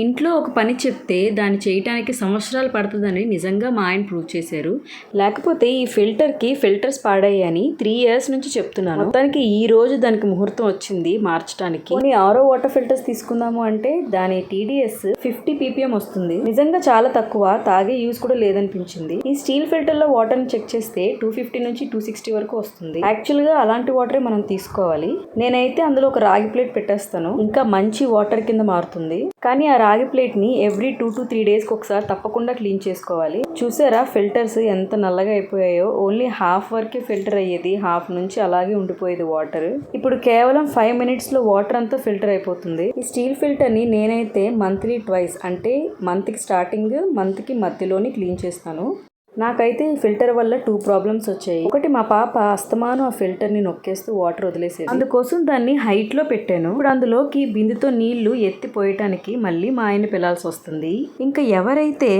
ఇంట్లో ఒక పని చెప్తే దాన్ని చేయటానికి సంవత్సరాలు పడుతుందని నిజంగా మా ఆయన ప్రూవ్ చేశారు. లేకపోతే ఈ ఫిల్టర్స్ పాడయ్యాయని 3 years నుంచి చెప్తున్నాను. మొత్తానికి ఈ రోజు దానికి ముహూర్తం వచ్చింది మార్చడానికి. కొన్ని ఆరో వాటర్ ఫిల్టర్స్ తీసుకుందాము అంటే దాని TDS 50 ppm వస్తుంది. నిజంగా చాలా తక్కువ, తాగే యూజ్ కూడా లేదనిపించింది. ఈ స్టీల్ ఫిల్టర్ లో వాటర్ ని చెక్ చేస్తే 250 నుంచి 260 వరకు వస్తుంది. యాక్చువల్ గా అలాంటి వాటరే మనం తీసుకోవాలి. నేనైతే అందులో ఒక రాగి ప్లేట్ పెట్టేస్తాను, ఇంకా మంచి వాటర్ కింద మారుతుంది. కానీ ఆ రాగి ప్లేట్ ని ఎవ్రీ 2 to 3 days కి ఒకసారి తప్పకుండా క్లీన్ చేసుకోవాలి. చూసారా ఫిల్టర్స్ ఎంత నల్లగా అయిపోయాయో. ఓన్లీ హాఫ్ వరకే ఫిల్టర్ అయ్యేది, హాఫ్ నుంచి అలాగే ఉండిపోయేది వాటర్. ఇప్పుడు కేవలం 5 minutes లో వాటర్ అంతా ఫిల్టర్ అయిపోతుంది. ఈ స్టీల్ ఫిల్టర్ ని నేనైతే మంత్లీ ట్వైస్, అంటే మంత్ కి స్టార్టింగ్, మంత్ కి మధ్యలోని క్లీన్ చేస్తాను. నాకైతే ఈ ఫిల్టర్ వల్ల 2 problems వచ్చాయి. ఒకటి, మా పాప అస్తమానం ఆ ఫిల్టర్ ని నొక్కేస్తూ వాటర్ వదిలేసేది. అందుకోసం దాన్ని హైట్ లో పెట్టాను. ఇప్పుడు అందులోకి బిందెతో నీళ్లు ఎత్తి పోయటానికి మళ్ళీ మా ఆయన పిలాల్సి వస్తుంది. ఇంకా ఎవరైతే